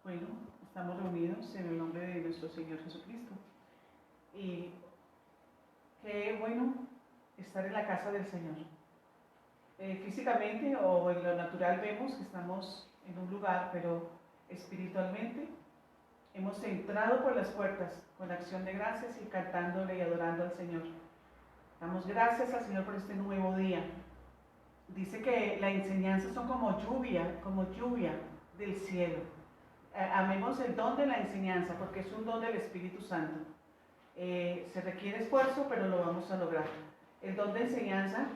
Bueno, estamos reunidos en el nombre de nuestro Señor Jesucristo. Y qué bueno estar en la casa del Señor. Físicamente o en lo natural vemos que estamos en un lugar, pero espiritualmente hemos entrado por las puertas con acción de gracias y cantándole y adorando al Señor. Damos gracias al Señor por este nuevo día. Dice que la enseñanza son como lluvia del cielo. Amemos el don de la enseñanza porque es un don del Espíritu Santo. Se requiere esfuerzo, pero lo vamos a lograr. El don de enseñanza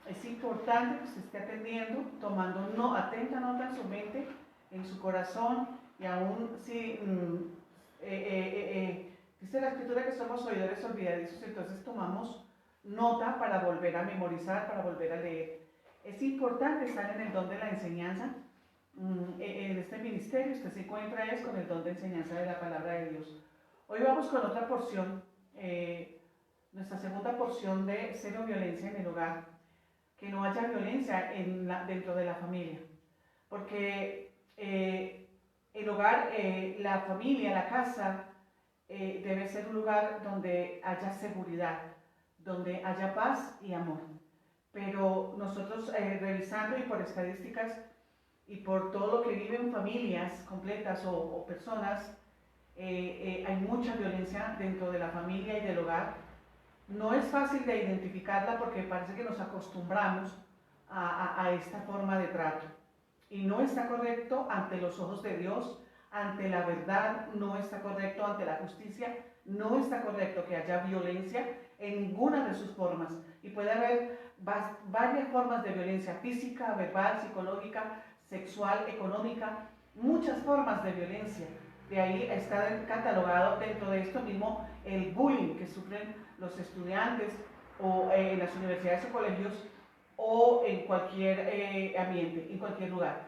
es importante que se esté atendiendo, tomando atenta nota en su mente, en su corazón, y aún si dice la Escritura que somos oidores olvidadizos, entonces tomamos nota para volver a memorizar, para volver a leer. Es importante estar en el don de la enseñanza. En este ministerio usted se encuentra con el don de enseñanza de la palabra de Dios. Hoy vamos con otra porción, nuestra segunda porción de cero violencia en el hogar, que no haya violencia dentro de la familia, porque el hogar, la familia, la casa, debe ser un lugar donde haya seguridad, donde haya paz y amor. Pero nosotros revisando y por estadísticas y por todo lo que viven familias completas o personas, hay mucha violencia dentro de la familia y del hogar. No es fácil de identificarla porque parece que nos acostumbramos a esta forma de trato. Y no está correcto ante los ojos de Dios, ante la verdad, no está correcto ante la justicia, no está correcto que haya violencia en ninguna de sus formas. Y puede haber varias formas de violencia: física, verbal, psicológica, sexual, económica, muchas formas de violencia. De ahí está catalogado dentro de esto mismo el bullying que sufren los estudiantes o en las universidades o colegios o en cualquier ambiente, en cualquier lugar.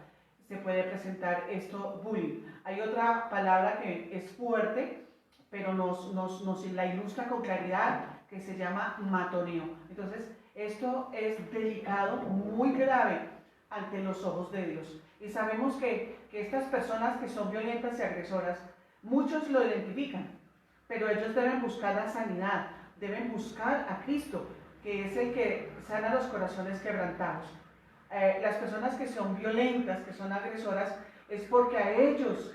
Se puede presentar esto, bullying. Hay otra palabra que es fuerte, pero nos la ilustra con claridad, que se llama matoneo. Entonces, esto es delicado, muy grave ante los ojos de Dios. Y sabemos que estas personas que son violentas y agresoras, muchos lo identifican, pero ellos deben buscar la sanidad, deben buscar a Cristo, que es el que sana los corazones quebrantados. Las personas que son violentas, que son agresoras, es porque a ellos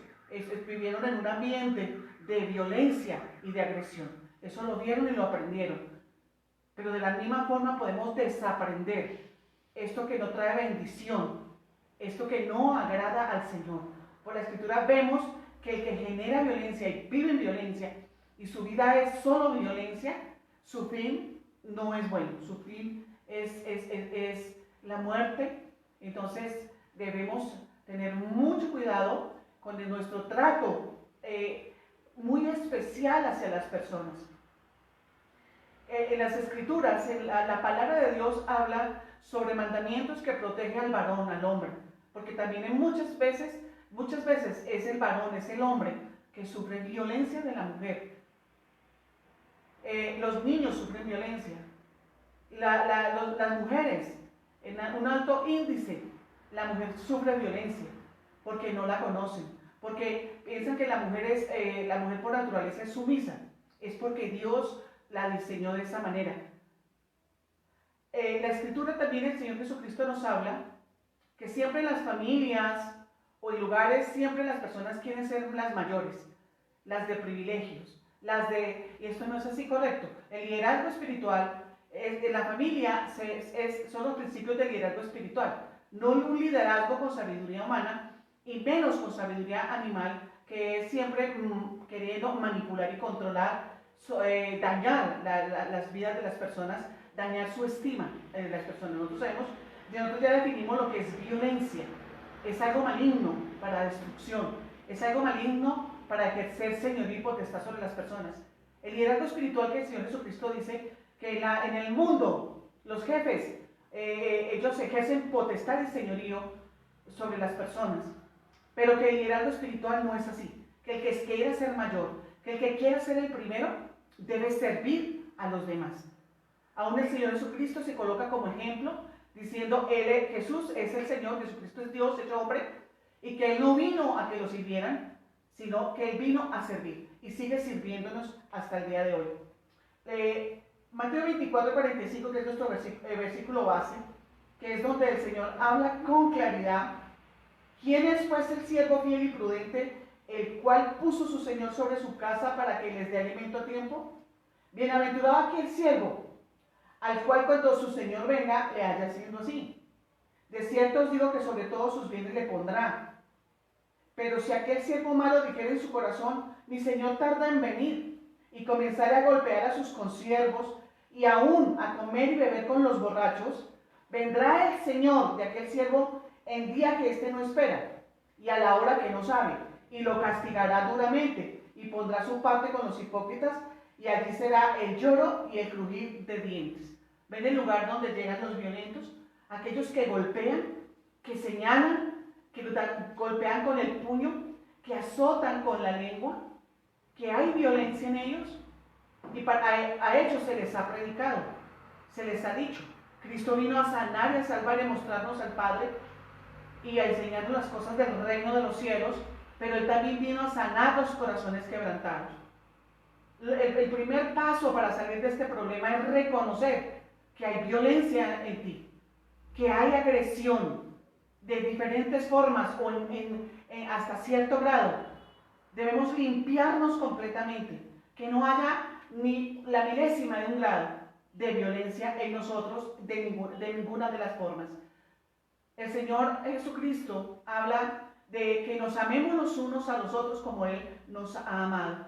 vivieron en un ambiente de violencia y de agresión. Eso lo vieron y lo aprendieron. Pero de la misma forma podemos desaprender esto que no trae bendición, esto que no agrada al Señor. Por la Escritura vemos que el que genera violencia y vive en violencia y su vida es solo violencia, su fin no es bueno, su fin es la muerte. Entonces debemos tener mucho cuidado con nuestro trato muy especial hacia las personas. En las Escrituras, la palabra de Dios habla sobre mandamientos que protegen al varón, al hombre, porque también muchas veces es el varón, es el hombre que sufre violencia de la mujer. Los niños sufren violencia, las mujeres, en un alto índice, la mujer sufre violencia porque no la conocen, porque piensan que la mujer por naturaleza es sumisa. Es porque Dios la diseñó de esa manera. La Escritura también, el Señor Jesucristo nos habla que siempre en las familias o en lugares, siempre las personas quieren ser las mayores, las de privilegios, y esto no es así correcto. El liderazgo espiritual de la familia son los principios del liderazgo espiritual, no un liderazgo con sabiduría humana y menos con sabiduría animal, que es siempre queriendo manipular y controlar, dañar las vidas de las personas, dañar su estima de las personas. Nosotros ya definimos lo que es violencia. Es algo maligno para destrucción, es algo maligno para ejercer señorío y potestad sobre las personas. El liderazgo espiritual que el Señor Jesucristo dice que en el mundo los jefes, ellos ejercen potestad y señorío sobre las personas, pero que el liderazgo espiritual no es así, que el que quiera ser mayor, que el que quiera ser el primero, debe servir a los demás. Aún el Señor Jesucristo se coloca como ejemplo, diciendo, Jesús es el Señor, Jesucristo es Dios hecho hombre, y que Él no vino a que lo sirvieran, sino que Él vino a servir y sigue sirviéndonos hasta el día de hoy. Mateo 24:45, que es nuestro versículo base, que es donde el Señor habla con claridad. ¿Quién es pues el siervo fiel y prudente, el cual puso su Señor sobre su casa para que les dé alimento a tiempo? Bienaventurado aquel siervo, al cual cuando su Señor venga le haya haciendo así. De cierto os digo que sobre todos sus bienes le pondrá. Pero si aquel siervo malo dijera en su corazón, mi Señor tarda en venir, y comenzare a golpear a sus consiervos, y aún a comer y beber con los borrachos, vendrá el Señor de aquel siervo en día que éste no espera, y a la hora que no sabe, y lo castigará duramente, y pondrá su parte con los hipócritas, y allí será el lloro y el crujir de dientes. ¿Ven el lugar donde llegan los violentos? Aquellos que golpean, que señalan, que golpean con el puño, que azotan con la lengua, que hay violencia en ellos, y a ellos se les ha predicado, se les ha dicho. Cristo vino a sanar y a salvar y a mostrarnos al Padre y a enseñarnos las cosas del reino de los cielos, pero Él también vino a sanar los corazones quebrantados. El primer paso para salir de este problema es reconocer que hay violencia en ti, que hay agresión de diferentes formas o hasta cierto grado. Debemos limpiarnos completamente, que no haya ni la milésima de un grado de violencia en nosotros de ninguna de las formas. El Señor Jesucristo habla de que nos amemos los unos a los otros como Él nos ha amado.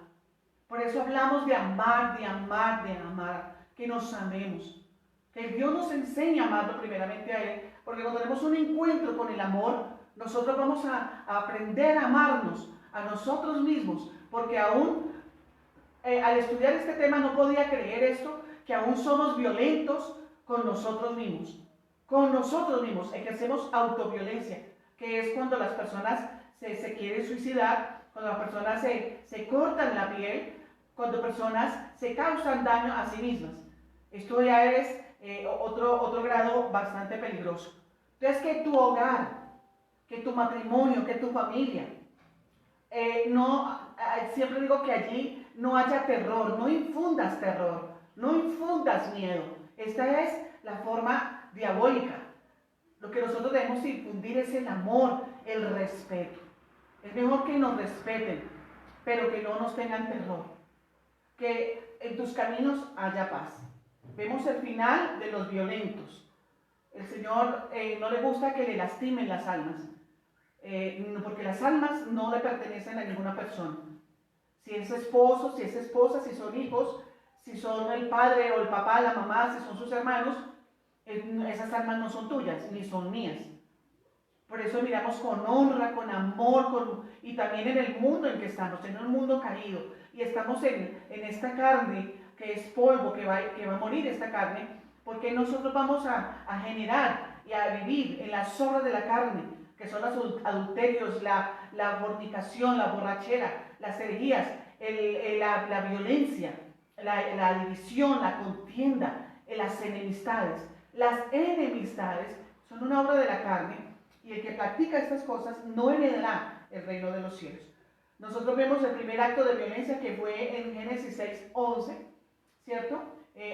Por eso hablamos de amar, de amar, de amar, que nos amemos. Que Dios nos enseña a amarlo primeramente a Él, porque cuando tenemos un encuentro con el amor, nosotros vamos a aprender a amarnos a nosotros mismos, porque aún al estudiar este tema no podía creer esto, que aún somos violentos con nosotros mismos. Con nosotros mismos ejercemos autoviolencia, que es cuando las personas se quieren suicidar, cuando las personas se cortan la piel, cuando personas se causan daño a sí mismas. Esto ya es otro grado bastante peligroso. Entonces, que tu hogar, que tu matrimonio, que tu familia, siempre digo que allí no haya terror, no infundas terror, no infundas miedo. Esta es la forma diabólica. Lo que nosotros debemos infundir es el amor, el respeto. Es mejor que nos respeten, pero que no nos tengan terror. Que en tus caminos haya paz. Vemos el final de los violentos. El Señor no le gusta que le lastimen las almas, porque las almas no le pertenecen a ninguna persona. Si es esposo, si es esposa, si son hijos, si son el padre o el papá, la mamá, si son sus hermanos, esas almas no son tuyas, ni son mías. Por eso miramos con honra, con amor, y también en el mundo en que estamos, en un mundo caído, y estamos en esta carne que es polvo, que va a morir esta carne, porque nosotros vamos a generar y a vivir en las obras de la carne, que son los adulterios, la fornicación, la borrachera, las herejías, la violencia, la división, la contienda, las enemistades. Las enemistades son una obra de la carne, y el que practica estas cosas no heredará el reino de los cielos. Nosotros vemos el primer acto de violencia que fue en Génesis 6:11, ¿cierto?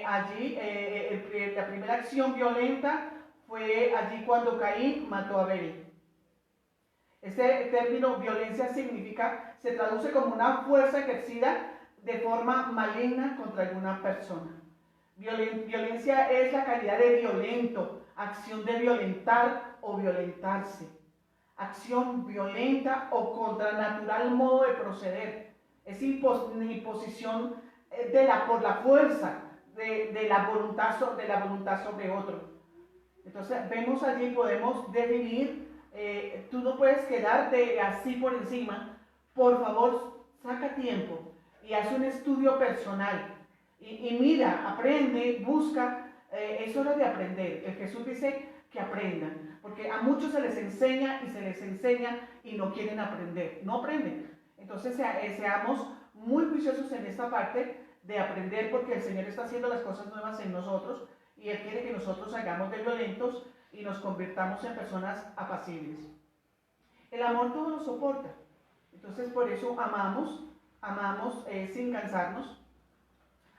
Allí la primera acción violenta fue allí cuando Caín mató a Abel. Este término violencia se traduce como una fuerza ejercida de forma maligna contra alguna persona. Violencia es la calidad de violento, acción de violentar o violentarse. Acción violenta o contranatural modo de proceder. Es imposición por la fuerza de la voluntad sobre otro. Entonces vemos allí, podemos definir, tú no puedes quedarte así por encima. Por favor, saca tiempo y haz un estudio personal. Y mira, aprende, busca, es hora de aprender. Jesús dice que aprendan, porque a muchos se les enseña y no quieren aprender, no aprenden. Entonces seamos muy juiciosos en esta parte de aprender, porque el Señor está haciendo las cosas nuevas en nosotros y Él quiere que nosotros salgamos de violentos y nos convirtamos en personas apacibles. El amor todo lo soporta. Entonces por eso amamos sin cansarnos.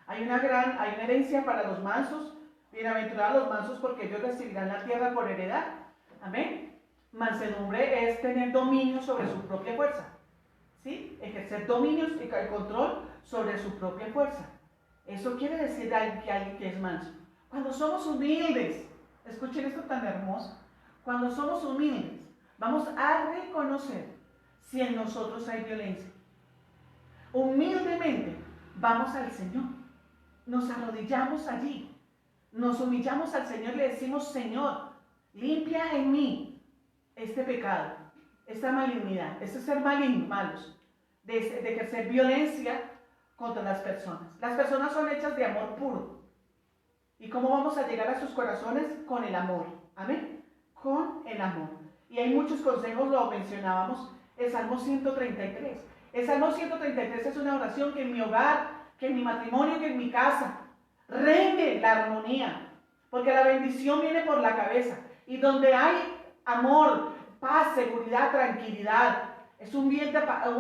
Hay una herencia para los mansos. Bienaventurados los mansos, porque ellos recibirán la tierra por heredad. Amén. Mansedumbre es tener dominio sobre su propia fuerza. ¿Sí? Ejercer dominio y el control sobre su propia fuerza. Eso quiere decir que alguien que es manso. Cuando somos humildes, escuchen esto tan hermoso. Cuando somos humildes, vamos a reconocer si en nosotros hay violencia. Humildemente vamos al Señor, nos arrodillamos allí, nos humillamos al Señor y le decimos: Señor, limpia en mí este pecado, esta malignidad, este ser malos, de ejercer violencia contra las personas. Las personas son hechas de amor puro. ¿Y cómo vamos a llegar a sus corazones? Con el amor. Amén. Con el amor. Y hay muchos consejos, lo mencionábamos, el Salmo 133. El Salmo 133 es una oración que en mi hogar, que en mi matrimonio, que en mi casa, reine la armonía. Porque la bendición viene por la cabeza. Y donde hay amor, paz, seguridad, tranquilidad, es un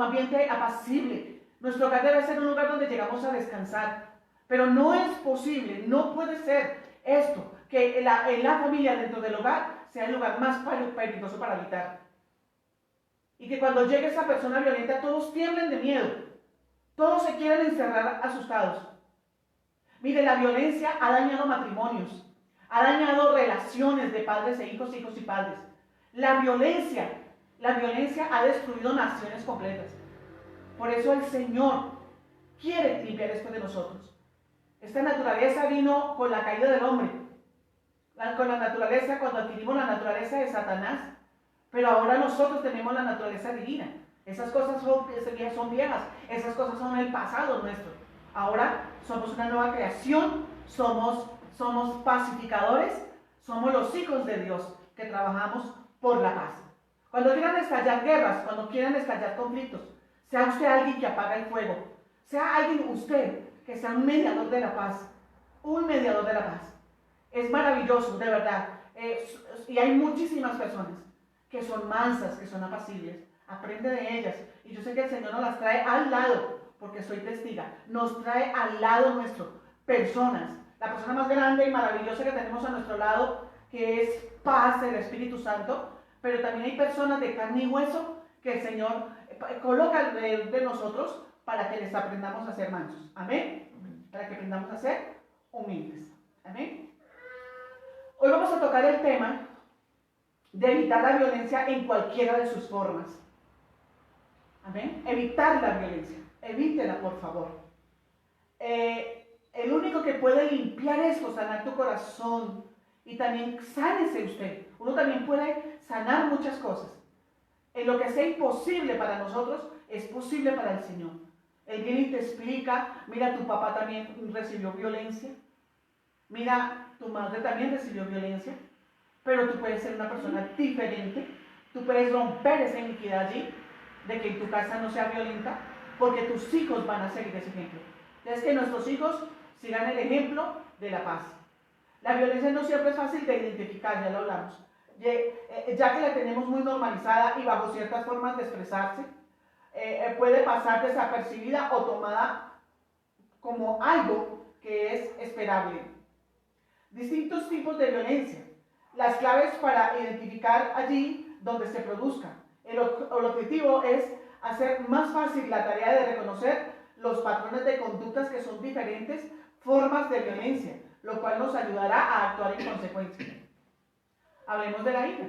ambiente apacible. Nuestro hogar debe ser un lugar donde llegamos a descansar. Pero no es posible, no puede ser esto, que en la familia, dentro del hogar, sea el lugar más peligroso para habitar. Y que cuando llegue esa persona violenta, todos tiemblen de miedo. Todos se quieren encerrar asustados. Mire, la violencia ha dañado matrimonios, ha dañado relaciones de padres e hijos, hijos y padres. La violencia ha destruido naciones completas. Por eso el Señor quiere limpiar esto de nosotros. Esta naturaleza vino con la caída del hombre. Con la naturaleza, cuando adquirimos la naturaleza de Satanás. Pero ahora nosotros tenemos la naturaleza divina. Esas cosas son viejas. Esas cosas son el pasado nuestro. Ahora somos una nueva creación. Somos pacificadores. Somos los hijos de Dios que trabajamos por la paz. Cuando quieran estallar guerras, cuando quieran estallar conflictos, sea usted alguien que apaga el fuego. Sea alguien usted que sea un mediador de la paz. Un mediador de la paz. Es maravilloso, de verdad. Y hay muchísimas personas que son mansas, que son apacibles. Aprende de ellas. Y yo sé que el Señor nos las trae al lado, porque soy testiga. Nos trae al lado nuestro personas. La persona más grande y maravillosa que tenemos a nuestro lado, que es paz, el Espíritu Santo. Pero también hay personas de carne y hueso que el Señor coloca alrededor de nosotros para que les aprendamos a ser mansos. Amén. Para que aprendamos a ser humildes. Amén. Hoy vamos a tocar el tema de evitar la violencia en cualquiera de sus formas. Amén. Evitar la violencia. Evítela, por favor. El único que puede limpiar esto, sanar tu corazón, y también sánese usted. Uno también puede sanar muchas cosas. En lo que sea imposible para nosotros, es posible para el Señor. Él viene y te explica: mira, tu papá también recibió violencia. Mira, tu madre también recibió violencia. Pero tú puedes ser una persona diferente. Tú puedes romper esa iniquidad allí, de que en tu casa no sea violenta, porque tus hijos van a seguir ese ejemplo. Es que nuestros hijos sigan el ejemplo de la paz. La violencia no siempre es fácil de identificar, ya lo hablamos. Ya que la tenemos muy normalizada y bajo ciertas formas de expresarse, puede pasar desapercibida o tomada como algo que es esperable. Distintos tipos de violencia. Las claves para identificar allí donde se produzca. El objetivo es hacer más fácil la tarea de reconocer los patrones de conductas que son diferentes formas de violencia, lo cual nos ayudará a actuar en consecuencia. Hablemos de la ira.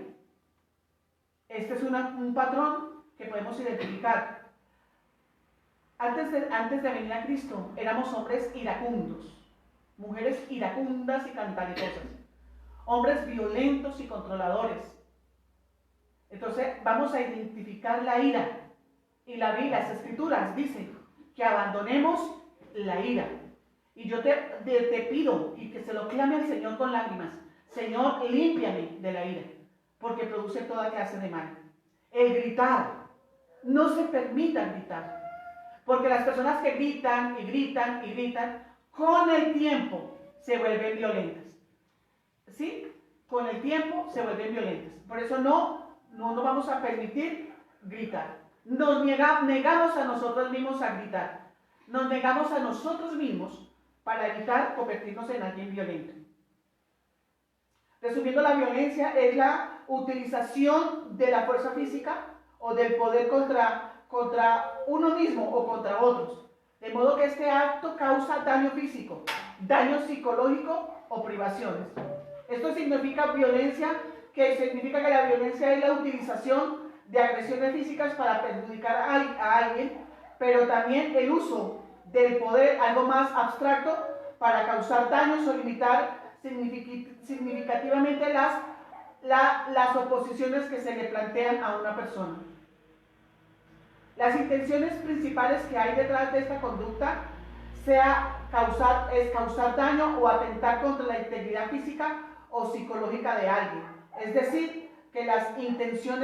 Este es un patrón que podemos identificar. Antes de venir a Cristo, éramos hombres iracundos, mujeres iracundas y cantaletosas, hombres violentos y controladores. Entonces, vamos a identificar la ira. Y la Biblia, las Escrituras dicen que abandonemos la ira. Y yo te pido, y que se lo clame al Señor con lágrimas: Señor, límpiame de la ira, porque produce toda clase de mal. El gritar, no se permita gritar, porque las personas que gritan y gritan y gritan, con el tiempo se vuelven violentas. ¿Sí? Con el tiempo se vuelven violentas. Por eso no vamos a permitir gritar. negamos a nosotros mismos a gritar. Nos negamos a nosotros mismos para evitar convertirnos en alguien violento. Resumiendo, la violencia es la utilización de la fuerza física o del poder contra uno mismo o contra otros. De modo que este acto causa daño físico, daño psicológico o privaciones. Esto significa violencia, que significa que la violencia es la utilización de agresiones físicas para perjudicar a alguien, pero también el uso del poder, algo más abstracto, para causar daños o limitar significativamente las oposiciones que se le plantean a una persona. Las intenciones principales que hay detrás de esta conducta es causar daño o atentar contra la integridad física o psicológica de alguien. Es decir, que es la intención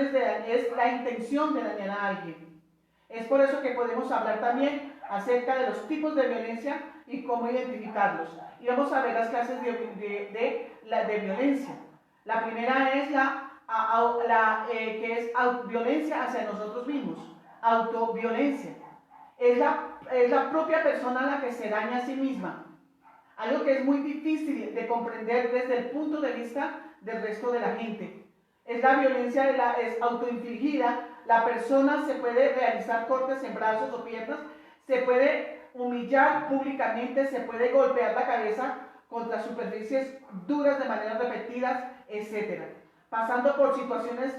de dañar a alguien. Es por eso que podemos hablar también acerca de los tipos de violencia y cómo identificarlos. Y vamos a ver las clases de violencia. La primera es que es violencia hacia nosotros mismos, autoviolencia. Es la propia persona la que se daña a sí misma. Algo que es muy difícil de comprender desde el punto de vista del resto de la gente. Es la violencia, es autoinfligida. La persona se puede realizar cortes en brazos o piernas, se puede humillar públicamente, se puede golpear la cabeza contra superficies duras de manera repetidas, etc. Pasando por situaciones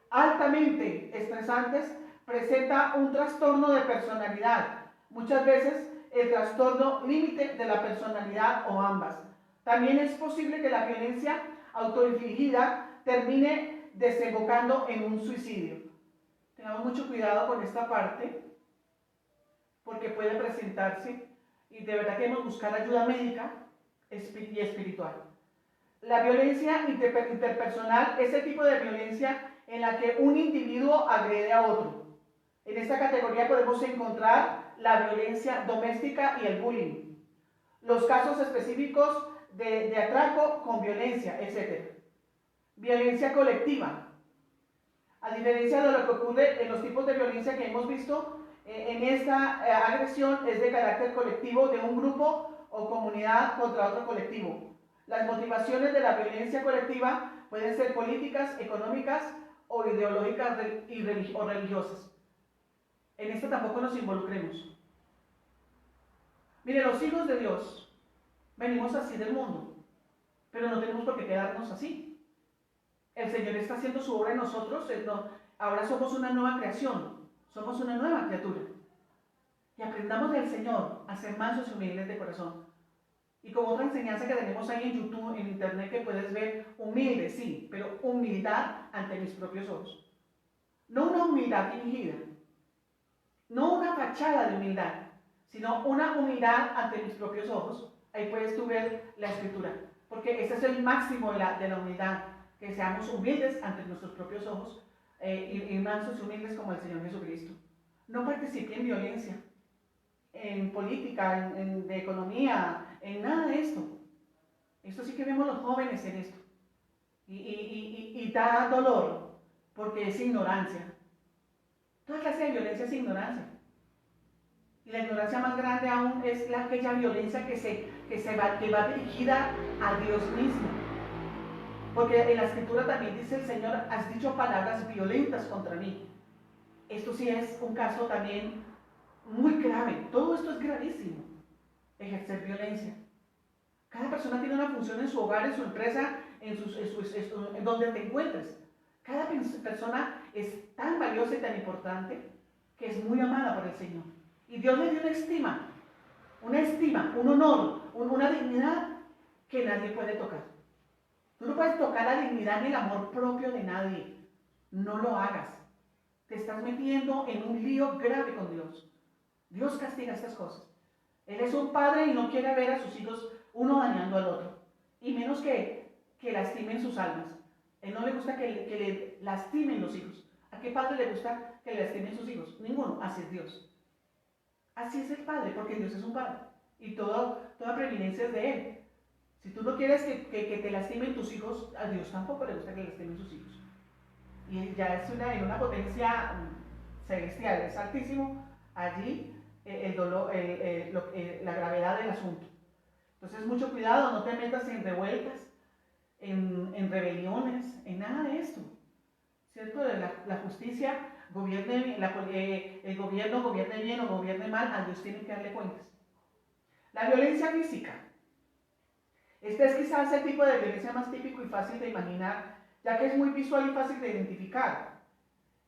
altamente estresantes, presenta un trastorno de personalidad. Muchas veces el trastorno límite de la personalidad o ambas. También es posible que la violencia autoinfligida termine desembocando en un suicidio. Tengamos mucho cuidado con esta parte, porque puede presentarse y de verdad queremos buscar ayuda médica y espiritual. La violencia interpersonal es el tipo de violencia en la que un individuo agrede a otro. En esta categoría podemos encontrar la violencia doméstica y el bullying, los casos específicos de atraco con violencia, etc. Violencia colectiva. A diferencia de lo que ocurre en los tipos de violencia que hemos visto, en esta agresión es de carácter colectivo, de un grupo o comunidad contra otro colectivo. Las motivaciones de la violencia colectiva pueden ser políticas, económicas o ideológicas o religiosas. En esto tampoco nos involucremos. Mire, los hijos de Dios venimos así del mundo, pero no tenemos por qué quedarnos así. El Señor está haciendo su obra en nosotros. Ahora somos una nueva creación, somos una nueva criatura. Y aprendamos del Señor a ser mansos y humildes de corazón. Y como otra enseñanza que tenemos ahí en YouTube, en internet, que puedes ver, humilde, sí, pero humildad ante mis propios ojos. No una humildad fingida, no una fachada de humildad, sino una humildad ante mis propios ojos. Ahí puedes tú ver la escritura, porque ese es el máximo de la humildad, que seamos humildes ante nuestros propios ojos y mansos y humildes como el Señor Jesucristo. No participe en violencia, en política, de economía, en nada de esto. Esto sí que vemos los jóvenes en esto. Y da dolor, porque es ignorancia. Toda clase de violencia es ignorancia. Y la ignorancia más grande aún es aquella violencia que va dirigida a Dios mismo. Porque en la escritura también dice el Señor, has dicho palabras violentas contra mí. Esto sí es un caso también muy grave. Todo esto es gravísimo. Ejercer violencia. Cada persona tiene una función en su hogar, en su empresa, en donde te encuentres. Cada persona es tan valiosa y tan importante que es muy amada por el Señor. Y Dios le dio una estima, un honor, una dignidad que nadie puede tocar. Tú no puedes tocar la dignidad ni el amor propio de nadie. No lo hagas. Te estás metiendo en un lío grave con Dios. Dios castiga estas cosas. Él es un padre y no quiere ver a sus hijos uno dañando al otro. Y menos que lastimen sus almas. Él no le gusta que le lastimen los hijos. ¿A qué padre le gusta que le lastimen sus hijos? Ninguno. Así es Dios. Así es el Padre, porque Dios es un Padre. Y toda preeminencia es de Él. Si tú no quieres que te lastimen tus hijos, a Dios tampoco le gusta que le lastimen sus hijos. y ya es en una potencia celestial, es altísimo allí el dolor, la gravedad del asunto. Entonces, mucho cuidado, no te metas en revueltas, en rebeliones, en nada de esto, ¿cierto? La justicia gobierne, el gobierno gobierne bien o gobierne mal, a Dios tienen que darle cuentas. La violencia física. Este es quizás el tipo de violencia más típico y fácil de imaginar, ya que es muy visual y fácil de identificar.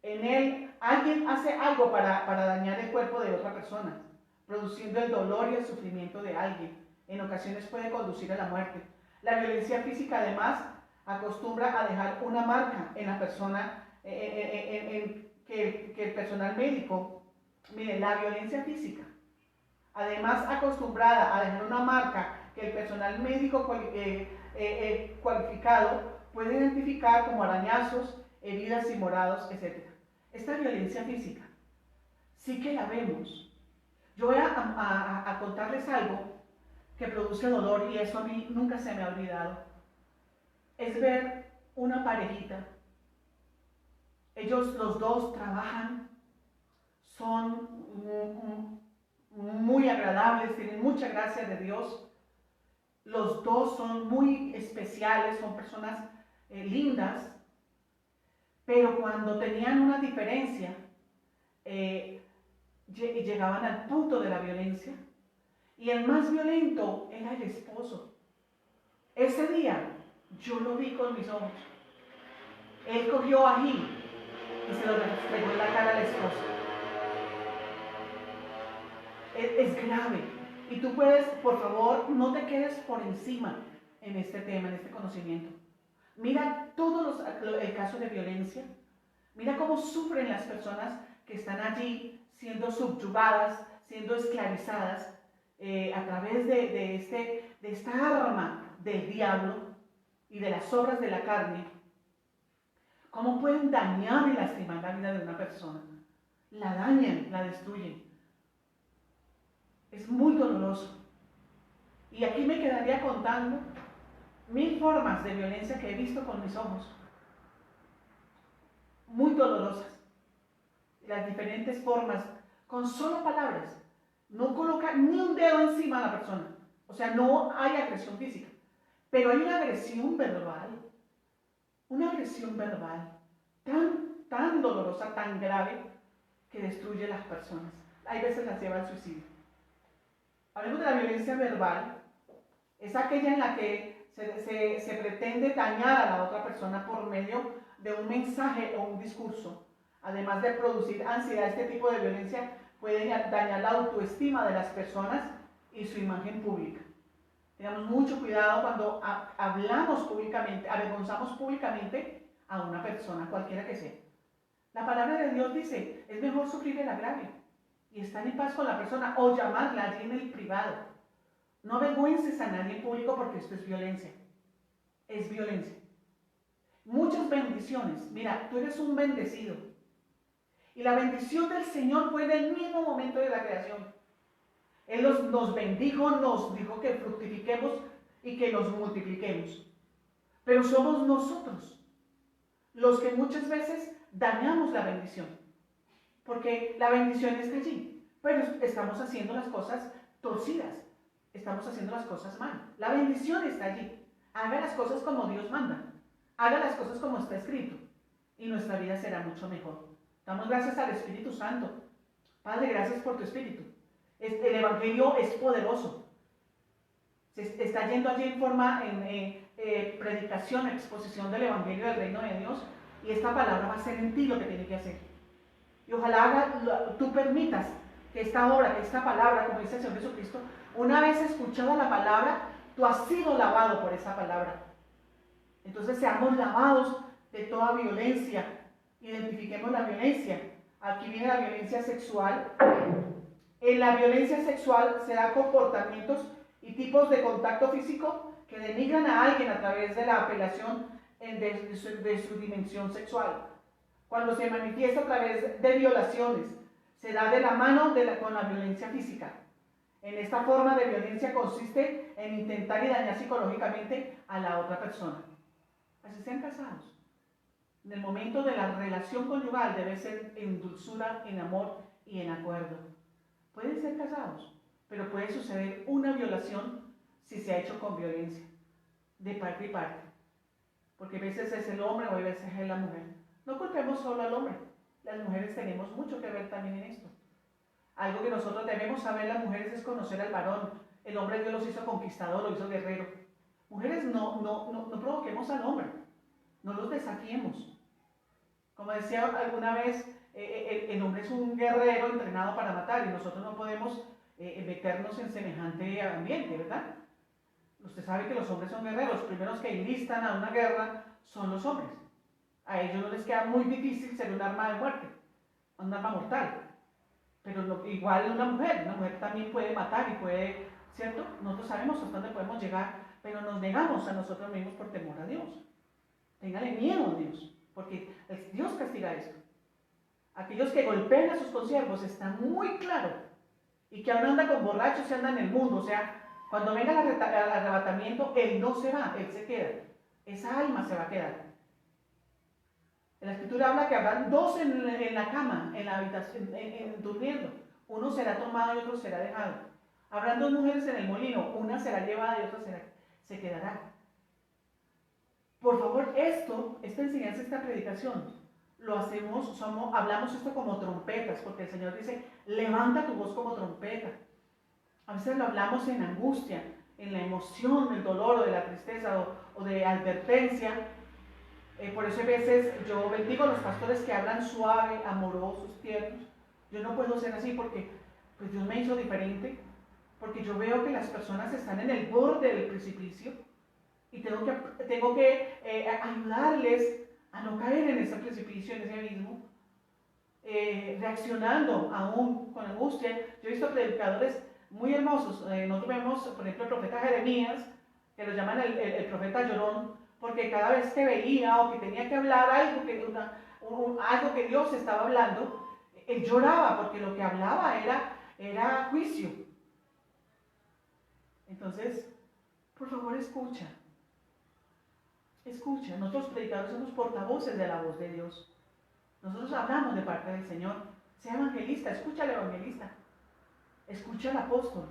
En él, alguien hace algo para dañar el cuerpo de otra persona, produciendo el dolor y el sufrimiento de alguien. En ocasiones puede conducir a la muerte. La violencia física, además, acostumbra a dejar una marca en la persona, que el personal médico, mire, la violencia física, además acostumbrada a dejar una marca que el personal médico cualificado puede identificar como arañazos, heridas y morados, etc. Esta violencia física sí que la vemos. Yo voy a contarles algo que produce dolor y eso a mí nunca se me ha olvidado. Es ver una parejita. Ellos los dos trabajan, son muy agradables, tienen mucha gracia de Dios. Los dos son muy especiales, son personas lindas, pero cuando tenían una diferencia, llegaban al punto de la violencia, y el más violento era el esposo. Ese día yo lo vi con mis ojos. Él cogió ají y se lo restregó en la cara a la esposa. Es grave. Y tú puedes, por favor, no te quedes por encima en este tema, en este conocimiento. Mira el caso de violencia. Mira cómo sufren las personas que están allí siendo subyugadas, siendo esclavizadas a través de esta arma del diablo y de las obras de la carne. Cómo pueden dañar y lastimar la vida de una persona. La dañan, la destruyen. Es muy doloroso. Y aquí me quedaría contando 1000 formas de violencia que he visto con mis ojos. Muy dolorosas. Las diferentes formas, con solo palabras. No coloca ni un dedo encima de la persona. O sea, no hay agresión física. Pero hay una agresión verbal. Una agresión verbal tan dolorosa, tan grave, que destruye a las personas. Hay veces las lleva al suicidio. Hablemos de la violencia verbal. Es aquella en la que se pretende dañar a la otra persona por medio de un mensaje o un discurso. Además de producir ansiedad, este tipo de violencia puede dañar la autoestima de las personas y su imagen pública. Tengamos mucho cuidado cuando hablamos públicamente, avergonzamos públicamente a una persona, cualquiera que sea. La palabra de Dios dice, es mejor sufrir el agravio y estar en paz con la persona o llamarla allí en el privado. No avergüences a nadie en público porque esto es violencia. Es violencia. Muchas bendiciones. Mira, tú eres un bendecido. Y la bendición del Señor fue en el mismo momento de la creación. Él nos bendijo, nos dijo que fructifiquemos y que nos multipliquemos. Pero somos nosotros los que muchas veces dañamos la bendición. Porque la bendición está allí, pero estamos haciendo las cosas torcidas. Estamos haciendo las cosas mal. La bendición está allí. Haga las cosas como Dios manda. Haga las cosas como está escrito. Y nuestra vida será mucho mejor. Damos gracias al Espíritu Santo. Padre, gracias por tu Espíritu. El Evangelio es poderoso. Se está yendo allí en forma, predicación, exposición del Evangelio del Reino de Dios. Y esta palabra va a ser en ti lo que tiene que hacer. Y ojalá tú permitas que esta obra, que esta palabra, como dice el Señor Jesucristo, una vez escuchada la palabra, tú has sido lavado por esa palabra. Entonces seamos lavados de toda violencia. Identifiquemos la violencia. Aquí viene la violencia sexual. En la violencia sexual se dan comportamientos y tipos de contacto físico que denigran a alguien a través de la apelación de su dimensión sexual. Cuando se manifiesta a través de violaciones, se da de la mano con la violencia física. En esta forma de violencia consiste en intentar y dañar psicológicamente a la otra persona. Así sean casados. En el momento de la relación conyugal debe ser en dulzura, en amor y en acuerdo. Pueden ser casados, pero puede suceder una violación si se ha hecho con violencia, de parte y parte. Porque a veces es el hombre o a veces es la mujer. No culpemos solo al hombre. Las mujeres tenemos mucho que ver también en esto. Algo que nosotros debemos saber las mujeres es conocer al varón. El hombre Dios los hizo conquistador, los hizo guerrero. Mujeres, no provoquemos al hombre. No los desafiemos. Como decía alguna vez, el hombre es un guerrero entrenado para matar y nosotros no podemos meternos en semejante ambiente, ¿verdad? Usted sabe que los hombres son guerreros. Los primeros que enlistan a una guerra son los hombres. A ellos no les queda muy difícil ser un arma de muerte, un arma mortal. Pero igual una mujer también puede matar y puede, ¿cierto? Nosotros sabemos hasta dónde podemos llegar, pero nos negamos a nosotros mismos por temor a Dios. Téngale miedo a Dios, porque Dios castiga esto. Aquellos que golpean a sus consiervos está muy claro, y que aún anda con borrachos y anda en el mundo, o sea, cuando venga el arrebatamiento, él no se va, él se queda. Esa alma se va a quedar. La escritura habla que habrán dos en la cama, en la habitación, durmiendo. Uno será tomado y otro será dejado. Habrán dos mujeres en el molino, una será llevada y otra se quedará. Por favor, esta enseñanza, esta predicación, lo hacemos, hablamos esto como trompetas, porque el Señor dice, levanta tu voz como trompeta. A veces lo hablamos en angustia, en la emoción del dolor o de la tristeza o de advertencia. Por eso a veces yo bendigo a los pastores que hablan suave, amorosos, tiernos. Yo no puedo ser así porque pues Dios me hizo diferente, porque yo veo que las personas están en el borde del precipicio y tengo que ayudarles a no caer en ese precipicio, en ese abismo, reaccionando aún con angustia. Yo he visto predicadores muy hermosos. Nosotros vemos, por ejemplo, el profeta Jeremías, que lo llaman el profeta llorón, porque cada vez que veía o que tenía que hablar algo que Dios estaba hablando, él lloraba, porque lo que hablaba era juicio. Entonces, por favor, escucha. Nosotros predicadores somos portavoces de la voz de Dios. Nosotros hablamos de parte del Señor. Sea evangelista, escucha al evangelista. Escucha al apóstol.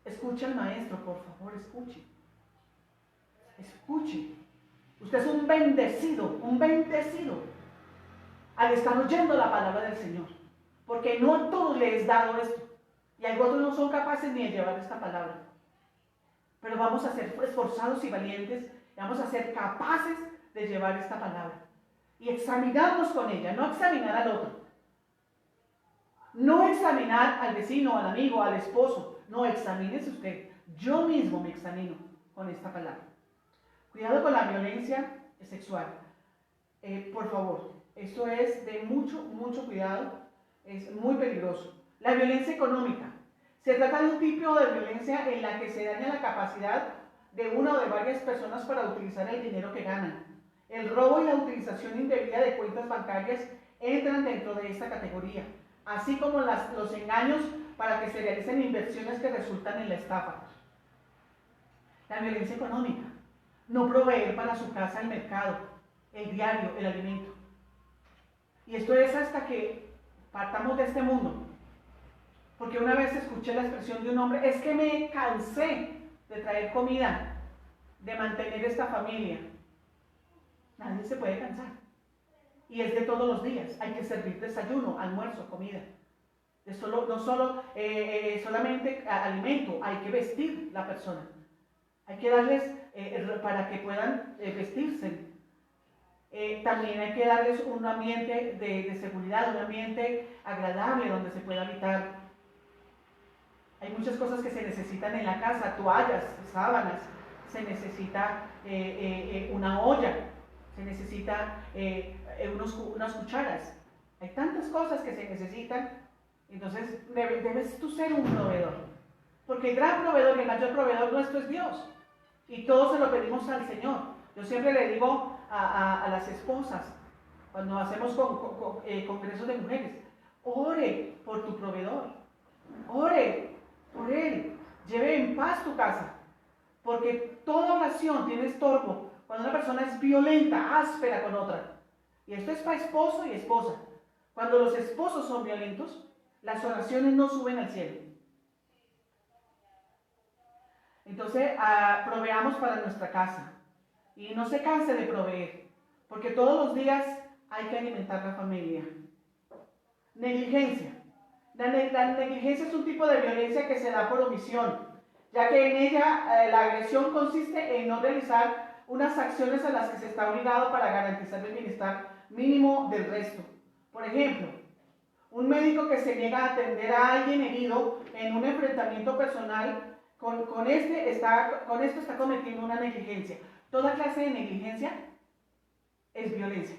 Escucha al maestro, por favor, escuche. Escuche. Usted es un bendecido al estar oyendo la palabra del Señor. Porque no a todos les es dado esto. Y algunos no son capaces ni de llevar esta palabra. Pero vamos a ser esforzados y valientes. Y vamos a ser capaces de llevar esta palabra. Y examinarnos con ella, no examinar al otro. No examinar al vecino, al amigo, al esposo. No, examínese usted. Yo mismo me examino con esta palabra. Cuidado con la violencia sexual. Por favor, esto es de mucho cuidado. Es muy peligroso. La violencia económica. Se trata de un tipo de violencia en la que se daña la capacidad de una o de varias personas para utilizar el dinero que ganan. El robo y la utilización indebida de cuentas bancarias entran dentro de esta categoría, así como los engaños para que se realicen inversiones que resultan en la estafa. La violencia económica. No proveer para su casa el mercado, el diario, el alimento. Y esto es hasta que partamos de este mundo. Porque una vez escuché la expresión de un hombre, es que me cansé de traer comida, de mantener esta familia. Nadie se puede cansar. Y es de todos los días. Hay que servir desayuno, almuerzo, comida. No solamente alimento, hay que vestir la persona. Hay que darles para que puedan vestirse. También hay que darles un ambiente de seguridad, un ambiente agradable donde se pueda habitar. Hay muchas cosas que se necesitan en la casa, toallas, sábanas, se necesita una olla, se necesita unas cucharas. Hay tantas cosas que se necesitan, entonces debes tú ser un proveedor. Porque el gran proveedor y el mayor proveedor nuestro es Dios. Y todos se lo pedimos al Señor. Yo siempre le digo a las esposas, cuando hacemos congresos de mujeres, ore por tu proveedor, ore por él, lleve en paz tu casa, porque toda oración tiene estorbo cuando una persona es violenta, áspera con otra. Y esto es para esposo y esposa. Cuando los esposos son violentos, las oraciones no suben al cielo. Entonces, proveamos para nuestra casa. Y no se canse de proveer, porque todos los días hay que alimentar la familia. Negligencia. La negligencia es un tipo de violencia que se da por omisión, ya que en ella la agresión consiste en no realizar unas acciones a las que se está obligado para garantizar el bienestar mínimo del resto. Por ejemplo, un médico que se niega a atender a alguien herido en un enfrentamiento personal, con esto está cometiendo una negligencia. Toda clase de negligencia es violencia.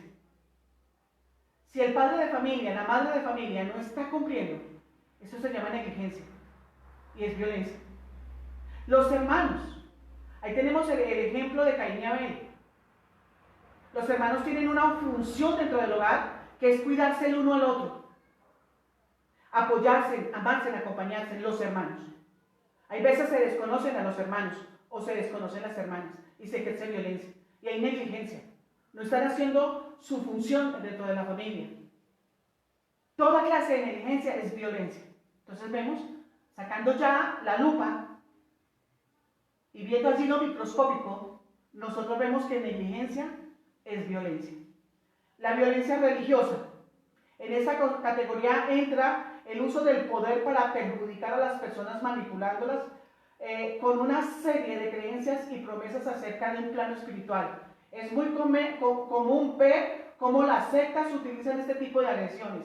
Si el padre de familia, la madre de familia no está cumpliendo, eso se llama negligencia y es violencia. Los hermanos, ahí tenemos el ejemplo de Caín y Abel. Los hermanos tienen una función dentro del hogar que es cuidarse el uno al otro, apoyarse, amarse, acompañarse, los hermanos. Hay veces se desconocen a los hermanos o se desconocen las hermanas y se ejerce violencia y hay negligencia. No están haciendo su función dentro de la familia. Toda clase de negligencia es violencia. Entonces vemos, sacando ya la lupa y viendo allí lo microscópico, nosotros vemos que negligencia es violencia. La violencia religiosa. En esa categoría entra el uso del poder para perjudicar a las personas manipulándolas con una serie de creencias y promesas acerca de un plano espiritual. Es muy común ver cómo las sectas utilizan este tipo de agresiones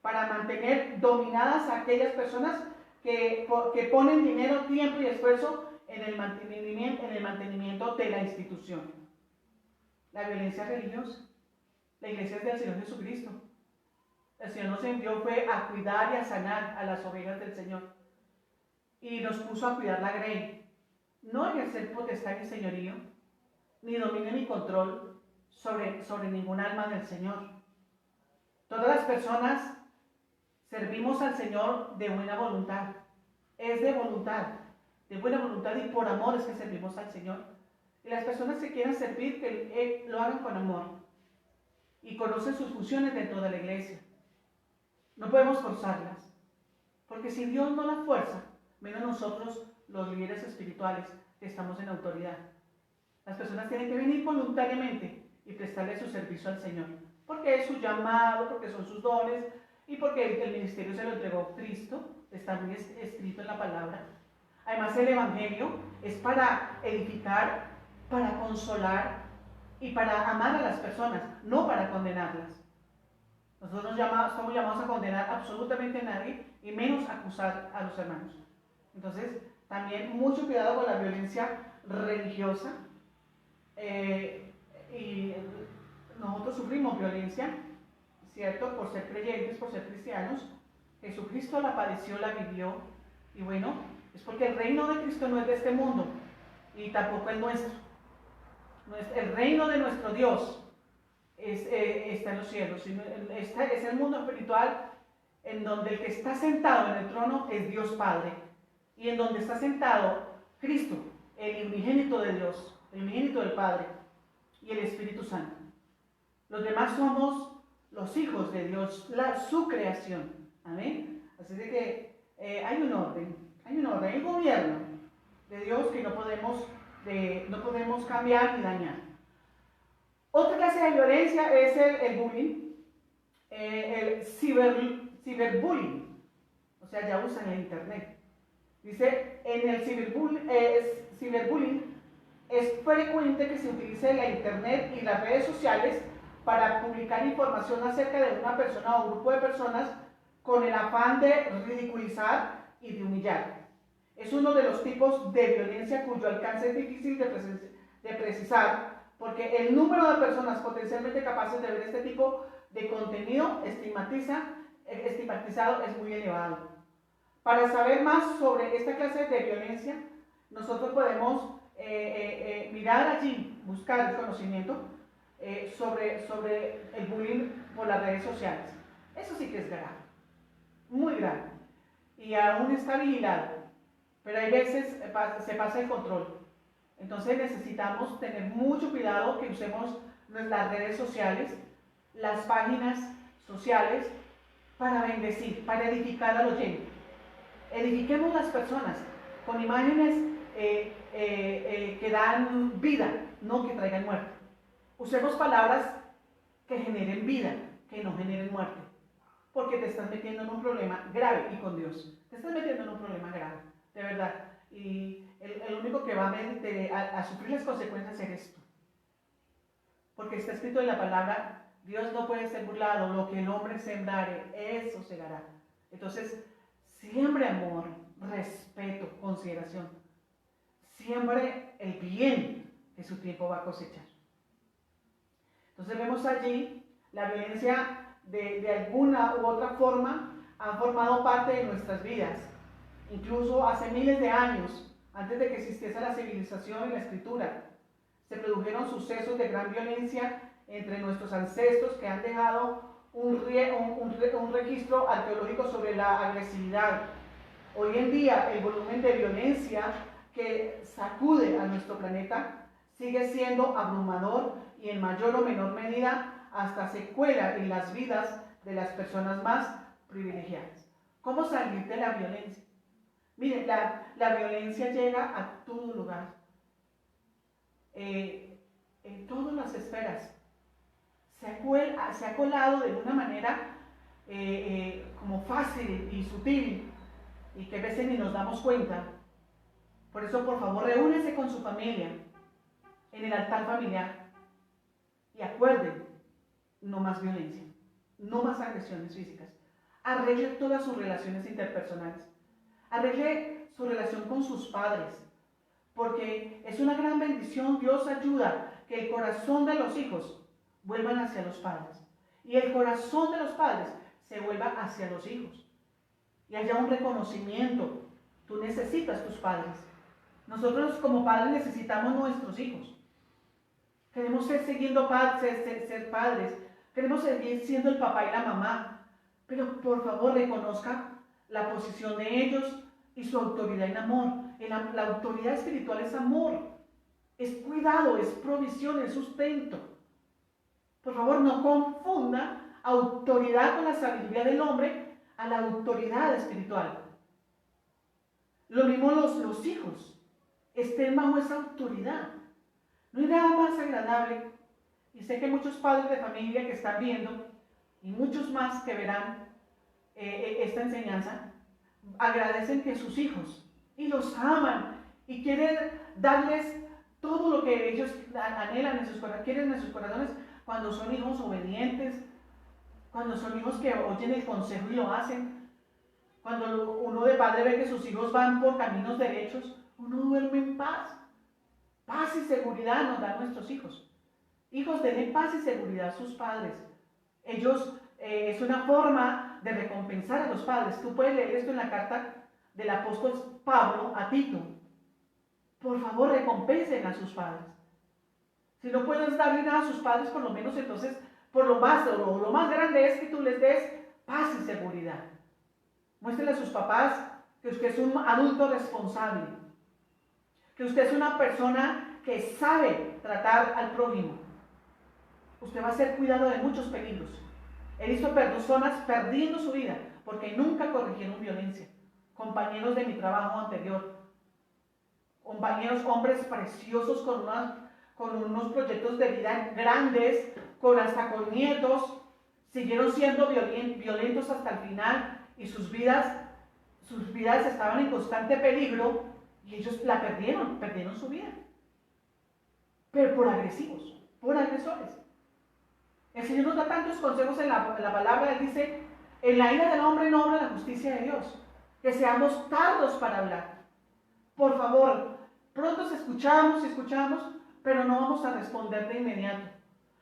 para mantener dominadas a aquellas personas que ponen dinero, tiempo y esfuerzo en el mantenimiento de la institución. La violencia religiosa. La iglesia es del Señor Jesucristo. El Señor nos envió fue a cuidar y a sanar a las ovejas del Señor. Y nos puso a cuidar la grey. No ejercer potestad ni señorío, ni dominio ni control sobre ningún alma del Señor. Todas las personas servimos al Señor de buena voluntad. Es de voluntad, de buena voluntad y por amor es que servimos al Señor. Y las personas que quieran servir, que lo hagan con amor. Y conocen sus funciones dentro de la iglesia. No podemos forzarlas. Porque si Dios no la fuerza, menos nosotros, los líderes espirituales, que estamos en autoridad. Las personas tienen que venir voluntariamente y prestarle su servicio al Señor. Porque es su llamado, porque son sus dones y porque el ministerio se lo entregó Cristo. Está muy escrito en la palabra. Además, el Evangelio es para edificar, para consolar y para amar a las personas, no para condenarlas. Nosotros somos llamados a condenar absolutamente a nadie y menos a acusar a los hermanos. Entonces, también mucho cuidado con la violencia religiosa. Y nosotros sufrimos violencia, ¿cierto? Por ser creyentes, por ser cristianos. Jesucristo la padeció, la vivió. Y bueno, es porque el reino de Cristo no es de este mundo y tampoco es nuestro. El reino de nuestro Dios está en los cielos. Es el mundo espiritual en donde el que está sentado en el trono es Dios Padre. Y en donde está sentado Cristo, el unigénito de Dios, el unigénito del Padre y el Espíritu Santo. Los demás somos los hijos de Dios, su creación. Amén. Así de que hay un orden, hay un gobierno de Dios que no podemos cambiar ni dañar. Otra clase de violencia es el bullying, el ciberbullying, o sea, ya usan el internet. Dice, en el ciberbullying es frecuente que se utilice la internet y las redes sociales para publicar información acerca de una persona o un grupo de personas con el afán de ridiculizar y de humillar. Es uno de los tipos de violencia cuyo alcance es difícil de precisar, porque el número de personas potencialmente capaces de ver este tipo de contenido estigmatizado es muy elevado. Para saber más sobre esta clase de violencia, nosotros podemos mirar allí, buscar el conocimiento sobre el bullying por las redes sociales. Eso sí que es grave, muy grave, y aún está vigilado, pero hay veces se pasa el control. Entonces necesitamos tener mucho cuidado que usemos las redes sociales las páginas sociales para bendecir, para edificar al oyente. Edifiquemos las personas con imágenes que dan vida, no que traigan muerte. Usemos palabras que generen vida, que no generen muerte, porque te estás metiendo en un problema grave y con Dios. Te estás metiendo en un problema grave, de verdad. Y el único que va a sufrir las consecuencias eres tú. Porque está escrito en la palabra, Dios no puede ser burlado, lo que el hombre sembrare, eso segará. Entonces, siembre amor, respeto, consideración. Siembre el bien que su tiempo va a cosechar. Entonces vemos allí la violencia de alguna u otra forma ha formado parte de nuestras vidas. Incluso hace miles de años, antes de que existiese la civilización y la escritura, se produjeron sucesos de gran violencia entre nuestros ancestros que han dejado un registro arqueológico sobre la agresividad. Hoy en día el volumen de violencia que sacude a nuestro planeta sigue siendo abrumador y en mayor o menor medida hasta se cuela en las vidas de las personas más privilegiadas. ¿Cómo salir de la violencia? Miren, la violencia llega a todo lugar, en todas las esferas. Se ha colado de una manera como fácil y sutil y que a veces ni nos damos cuenta. Por eso, por favor, reúnese con su familia en el altar familiar y acuerden, no más violencia, no más agresiones físicas. Arregle todas sus relaciones interpersonales. Arregle su relación con sus padres, porque es una gran bendición. Dios ayuda que el corazón de los hijos vuelvan hacia los padres y el corazón de los padres se vuelva hacia los hijos y haya un reconocimiento. Tú necesitas tus padres. Nosotros como padres necesitamos nuestros hijos. Queremos ser padres, queremos seguir siendo el papá y la mamá, pero por favor reconozca la posición de ellos y su autoridad en amor. La autoridad espiritual es amor, es cuidado, es provisión, es sustento. Por favor, no confunda autoridad con la sabiduría del hombre a la autoridad espiritual. Lo mismo los hijos, estén bajo esa autoridad. No hay nada más agradable, y sé que muchos padres de familia que están viendo, y muchos más que verán esta enseñanza, agradecen que sus hijos, y los aman, y quieren darles todo lo que ellos anhelan en sus corazones, quieren en sus corazones, cuando son hijos obedientes, cuando son hijos que oyen el consejo y lo hacen, cuando uno de padre ve que sus hijos van por caminos derechos, uno duerme en paz. Paz y seguridad nos dan nuestros hijos. Hijos, denle paz y seguridad a sus padres. Ellos, es una forma de recompensar a los padres. Tú puedes leer esto en la carta del apóstol Pablo a Tito. Por favor, recompensen a sus padres. Si no puedes darle nada a sus padres, por lo menos entonces, lo más grande es que tú les des paz y seguridad. Muéstrenle a sus papás que usted es un adulto responsable, que usted es una persona que sabe tratar al prójimo. Usted va a ser cuidado de muchos peligros. He visto personas perdiendo su vida porque nunca corrigieron violencia. Compañeros de mi trabajo anterior, compañeros, hombres preciosos con unos proyectos de vida grandes, hasta con nietos, siguieron siendo violentos hasta el final y sus vidas estaban en constante peligro y ellos perdieron su vida. Pero por agresivos, por agresores. El Señor nos da tantos consejos en la palabra. Él dice, en la ira del hombre no obra la justicia de Dios. Que seamos tardos para hablar. Por favor, pronto escuchamos, pero no vamos a responder de inmediato.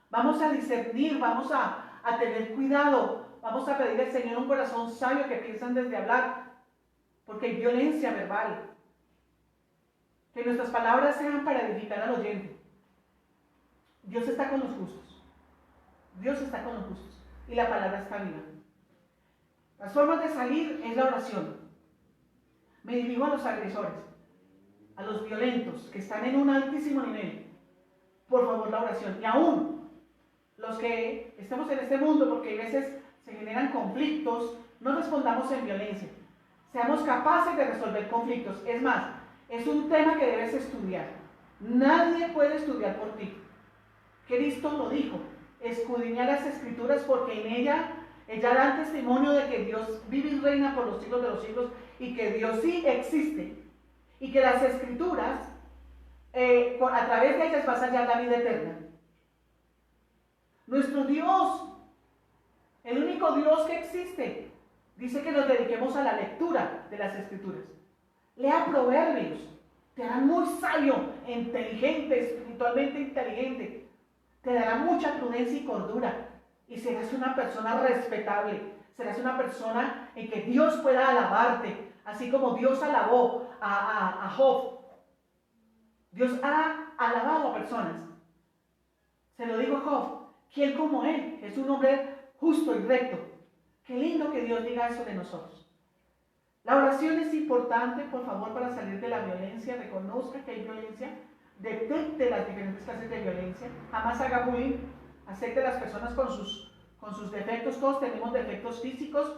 Vamos a discernir, vamos a tener cuidado. Vamos a pedirle al Señor un corazón sabio que piensa antes de hablar. Porque hay violencia verbal. Que nuestras palabras sean para edificar al oyente. Dios está con los justos. Dios está con los justos. Y la palabra está viva. Las formas de salir es la oración. Me dirijo a los agresores, a los violentos, que están en un altísimo nivel. Por favor, la oración. Y aún, los que estamos en este mundo, porque a veces se generan conflictos, no respondamos en violencia. Seamos capaces de resolver conflictos. Es más, es un tema que debes estudiar. Nadie puede estudiar por ti. Cristo lo dijo, escudriñar las Escrituras porque en ella dan testimonio de que Dios vive y reina por los siglos de los siglos y que Dios sí existe y que las Escrituras, a través de ellas vas a hallar la vida eterna. Nuestro Dios, el único Dios que existe, dice que nos dediquemos a la lectura de las Escrituras. Lea Proverbios, te harán muy sabio, inteligente, espiritualmente inteligente. Te dará mucha prudencia y cordura. Y serás una persona respetable. Serás una persona en que Dios pueda alabarte. Así como Dios alabó a Job. Dios ha alabado a personas. Se lo digo a Job. ¿Quién como él? Es un hombre justo y recto. Qué lindo que Dios diga eso de nosotros. La oración es importante, por favor, para salir de la violencia. Reconozca que hay violencia. Detecte las diferentes clases de violencia. Jamás haga bullying. Acepte a las personas con sus defectos. Todos tenemos defectos físicos.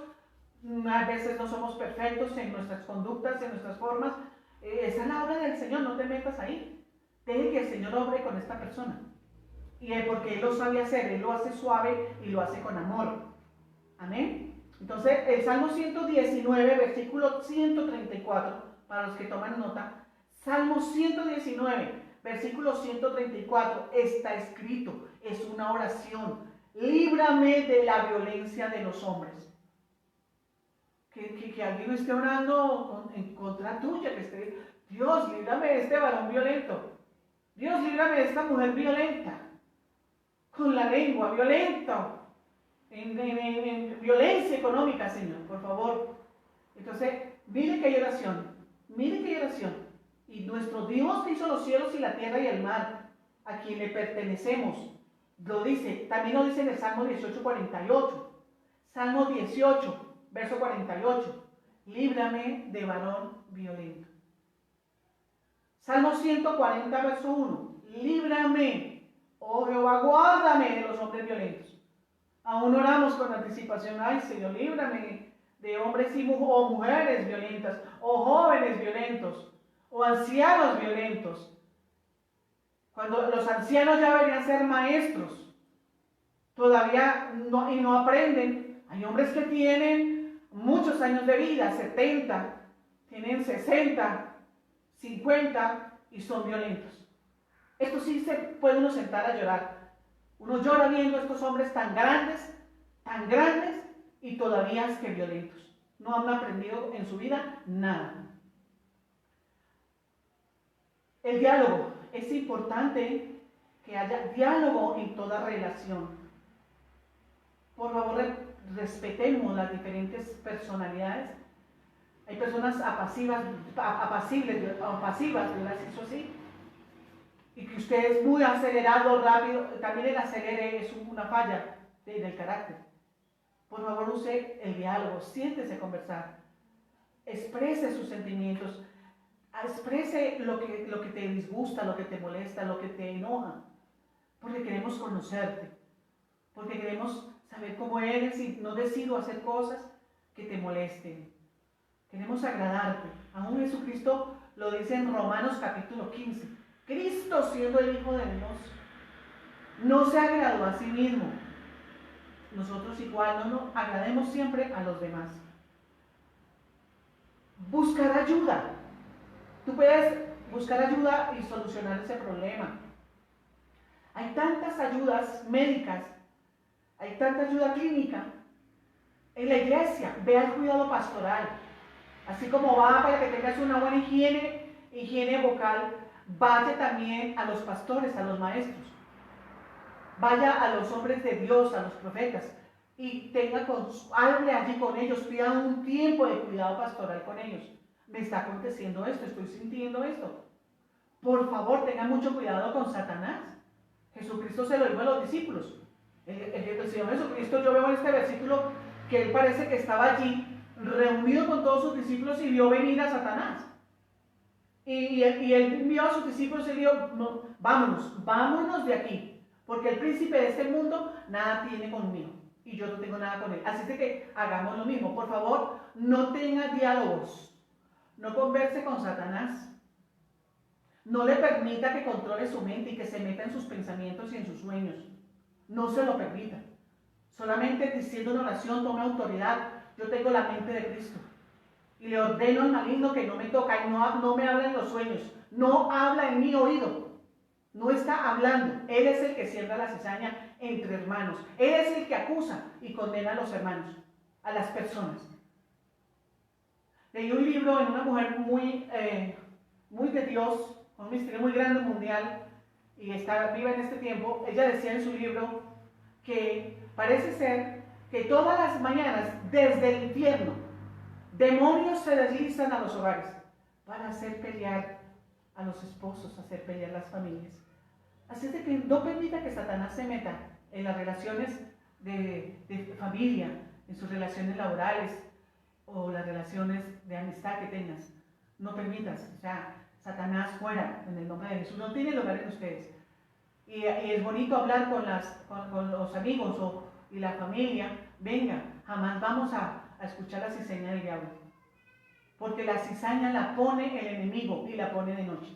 A veces no somos perfectos en nuestras conductas, en nuestras formas. Esa es la obra del Señor. No te metas ahí. Deje que el Señor obre con esta persona. Y porque Él lo sabe hacer. Él lo hace suave y lo hace con amor. Amén. Entonces, el Salmo 119, versículo 134, para los que toman nota. Salmo 119. Versículo 134, está escrito, es una oración. Líbrame de la violencia de los hombres. Que alguien esté orando en contra tuya, que esté, Dios, líbrame de este varón violento. Dios, líbrame de esta mujer violenta. Con la lengua, violento. En violencia económica, Señor, por favor. Entonces, mire que hay oración. Mire que hay oración. Y nuestro Dios hizo los cielos y la tierra y el mar, a quien le pertenecemos. Lo dice, también lo dice en el Salmo 18, 48. Salmo 18, verso 48. Líbrame de varón violento. Salmo 140, verso 1. Líbrame, oh Jehová, guárdame de los hombres violentos. Aún oramos con anticipación. Ay, Señor, líbrame de hombres o mujeres violentas, o jóvenes violentos, o ancianos violentos. Cuando los ancianos ya deberían ser maestros, todavía no aprenden. Hay hombres que tienen muchos años de vida, 70, tienen 60, 50 y son violentos. Esto sí se puede uno sentar a llorar. Uno llora viendo a estos hombres tan grandes y todavía es que violentos. No han aprendido en su vida nada. El diálogo. Es importante que haya diálogo en toda relación. Por favor, respetemos las diferentes personalidades. Hay personas apacibles, yo las hizo así. Y que usted es muy acelerado, rápido. También el acelere es una falla del carácter. Por favor, use el diálogo. Siéntese a conversar. Exprese sus sentimientos. Exprese lo que te disgusta, lo que te molesta, lo que te enoja, porque queremos conocerte, porque queremos saber cómo eres y no decido hacer cosas que te molesten. Queremos agradarte. Aún Jesucristo lo dice en Romanos capítulo 15. Cristo, siendo el Hijo de Dios, no se agradó a sí mismo. Nosotros igual no agrademos siempre a los demás. Buscar ayuda. Tú puedes buscar ayuda y solucionar ese problema. Hay tantas ayudas médicas, hay tanta ayuda clínica. En la iglesia, ve al cuidado pastoral. Así como va para que tengas una buena higiene vocal, vaya también a los pastores, a los maestros. Vaya a los hombres de Dios, a los profetas, y hable allí con ellos, pida un tiempo de cuidado pastoral con ellos. Me está aconteciendo esto, estoy sintiendo esto. Por favor, tengan mucho cuidado con Satanás. Jesucristo se lo dijo a los discípulos. El Señor Jesucristo, yo veo en este versículo que él parece que estaba allí reunido con todos sus discípulos y vio venir a Satanás. Y él envió a sus discípulos y dijo, no, vámonos de aquí, porque el príncipe de este mundo nada tiene conmigo y yo no tengo nada con él. Así que hagamos lo mismo. Por favor, no tenga diálogos, no converse con Satanás. No le permita que controle su mente y que se meta en sus pensamientos y en sus sueños. No se lo permita. Solamente diciendo una oración, tome autoridad. Yo tengo la mente de Cristo. Y le ordeno al maligno que no me toca y no me habla en los sueños. No habla en mi oído. No está hablando. Él es el que siembra la cizaña entre hermanos. Él es el que acusa y condena a los hermanos, a las personas. Leí un libro en una mujer muy de Dios, un misterio muy grande mundial, y está viva en este tiempo. Ella decía en su libro que parece ser que todas las mañanas, desde el infierno, demonios se deslizan a los hogares para hacer pelear a los esposos, hacer pelear las familias. Así es de que no permita que Satanás se meta en las relaciones de familia, en sus relaciones laborales o las relaciones de amistad que tengas. No permitas, o sea, Satanás fuera, en el nombre de Jesús. No tiene lugar en ustedes. Y es bonito hablar con los amigos y la familia. Venga, jamás vamos a escuchar la cizaña del diablo. Porque la cizaña la pone el enemigo y la pone de noche.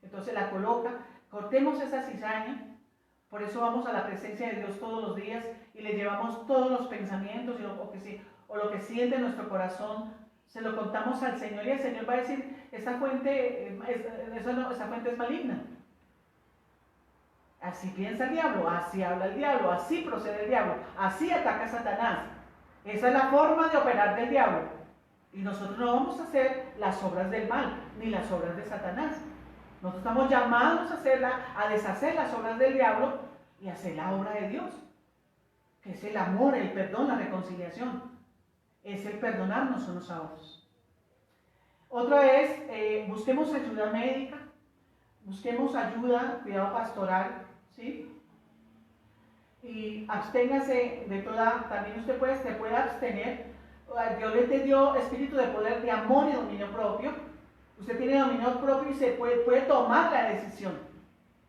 Entonces la coloca, cortemos esa cizaña. Por eso vamos a la presencia de Dios todos los días y le llevamos todos los pensamientos o lo que siente nuestro corazón. Se lo contamos al Señor y el Señor va a decir, esa fuente es maligna. Así piensa el diablo, así habla el diablo, así procede el diablo, así ataca Satanás. Esa es la forma de operar del diablo. Y nosotros no vamos a hacer las obras del mal, ni las obras de Satanás. Nosotros estamos llamados a deshacer las obras del diablo y hacer la obra de Dios, que es el amor, el perdón, la reconciliación. Es el perdonarnos unos a otros. Otra es, busquemos ayuda médica, busquemos ayuda, cuidado pastoral, ¿sí? Y absténgase de también se puede abstener. Dios le dio espíritu de poder, de amor y dominio propio. Usted tiene dominio propio y se puede tomar la decisión.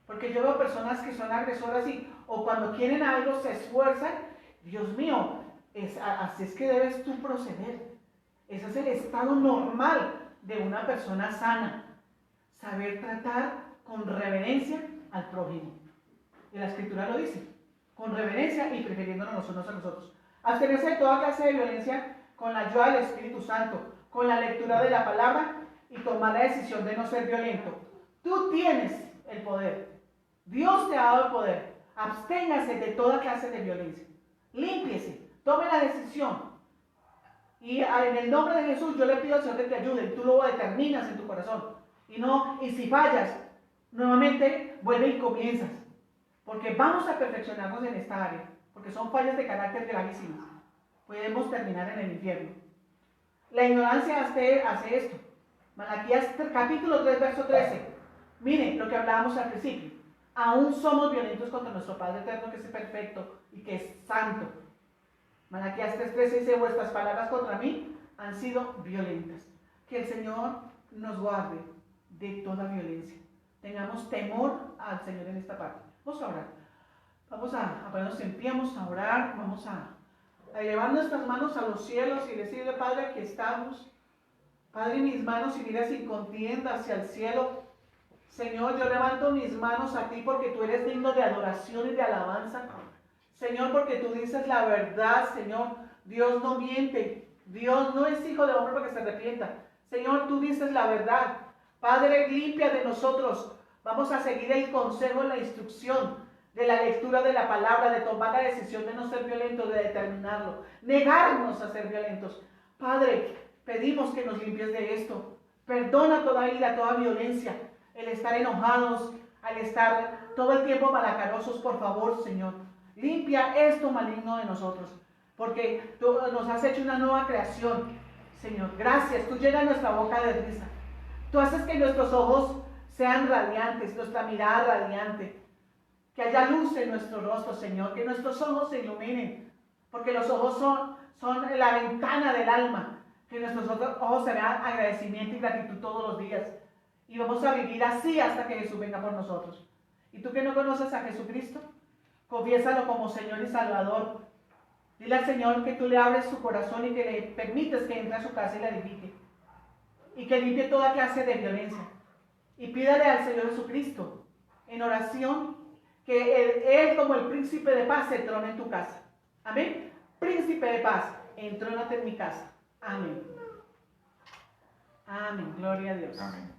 Porque yo veo personas que son agresoras o cuando quieren algo se esfuerzan. Dios mío, así es que debes tú proceder. Ese es el estado normal de una persona sana. Saber tratar con reverencia al prójimo. Y la Escritura lo dice. Con reverencia y prefiriéndonos los unos a los otros. Abstenerse de toda clase de violencia con la ayuda del Espíritu Santo, con la lectura de la palabra y tomar la decisión de no ser violento. Tú tienes el poder. Dios te ha dado el poder. Absténgase de toda clase de violencia. Límpiese. Tome la decisión. Y en el nombre de Jesús yo le pido al Señor que te ayude. Y tú lo determinas en tu corazón. Y si fallas, nuevamente vuelve y comienzas. Porque vamos a perfeccionarnos en esta área. Porque son fallas de carácter gravísimas. Podemos terminar en el infierno. La ignorancia hace esto. Malaquías capítulo 3, verso 13. Miren lo que hablábamos al principio. Aún somos violentos contra nuestro Padre eterno, que es perfecto y que es santo. Malaquías 3:13 dice, vuestras palabras contra mí han sido violentas. Que el Señor nos guarde de toda violencia. Tengamos temor al Señor en esta parte. Vamos a orar. Vamos a ponernos en pie, vamos a orar, vamos a llevar nuestras manos a los cielos y decirle, Padre, aquí estamos. Padre, mis manos unidas sin contienda hacia el cielo. Señor, yo levanto mis manos a ti porque tú eres digno de adoración y de alabanza. Señor, porque tú dices la verdad, Señor. Dios no miente. Dios no es hijo de hombre para que se arrepienta. Señor, tú dices la verdad. Padre, limpia de nosotros. Vamos a seguir el consejo, la instrucción de la lectura de la palabra, de tomar la decisión de no ser violentos, de determinarlo. Negarnos a ser violentos. Padre, pedimos que nos limpies de esto. Perdona toda ira, toda violencia. El estar enojados, al estar todo el tiempo malacarosos, por favor, Señor. Limpia esto maligno de nosotros, porque tú nos has hecho una nueva creación, Señor. Gracias, tú llenas nuestra boca de risa. Tú haces que nuestros ojos sean radiantes, nuestra mirada radiante. Que haya luz en nuestro rostro, Señor. Que nuestros ojos se iluminen, porque los ojos son la ventana del alma. Que nuestros ojos se vean agradecimiento y gratitud todos los días. Y vamos a vivir así hasta que Jesús venga por nosotros. Y tú que no conoces a Jesucristo, Confiésalo como Señor y Salvador. Dile al Señor que tú le abres su corazón y que le permites que entre a su casa y la edifique. Y que limpie toda clase de violencia. Y pídale al Señor Jesucristo en oración que Él como el príncipe de paz se trone en tu casa. Amén. Príncipe de paz, entrónate en mi casa. Amén. Amén. Gloria a Dios. Amén.